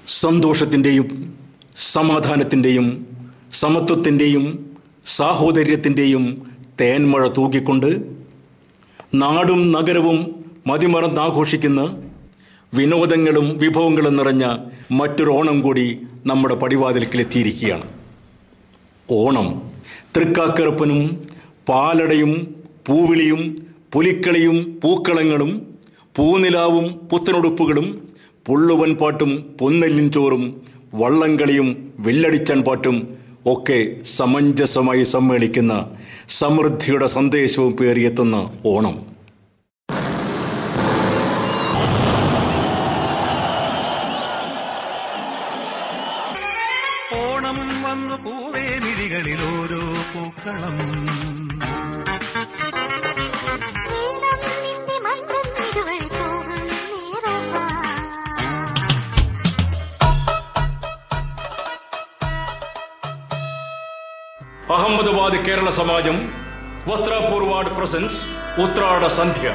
സന്തോഷത്തിൻ്റെയും സമാധാനത്തിൻ്റെയും സമത്വത്തിൻ്റെയും സാഹോദര്യത്തിൻ്റെയും തേന്മഴ തൂക്കിക്കൊണ്ട് നാടും നഗരവും മതിമറന്നാഘോഷിക്കുന്ന വിനോദങ്ങളും വിഭവങ്ങളും നിറഞ്ഞ മറ്റൊരു ഓണം കൂടി നമ്മുടെ പടിവാതിൽക്കിലെത്തിയിരിക്കുകയാണ്. ഓണം തൃക്കാക്കറുപ്പനും പാലടയും പൂവിളിയും പുലിക്കളിയും പൂക്കളങ്ങളും പൂനിലാവും പുത്തനുടുപ്പുകളും പുള്ളുവൻ പാട്ടും പൊന്നെല്ലിൻ ചോറും വള്ളംകളിയും വില്ലടിച്ചൻ പാട്ടും ഒക്കെ സമഞ്ജസമായി സമ്മേളിക്കുന്ന സമൃദ്ധിയുടെ സന്ദേശവും പേറിയെത്തുന്ന ഓണം. ഓണം വന്നു പൂവേ മിഴികളിൽ ഓരോ പൂക്കളം, അഹമ്മദാബാദ് കേരള സമാജം വസ്ത്രപൂർവാഡ് പ്രസൻസ് ഉത്രാട സന്ധ്യ.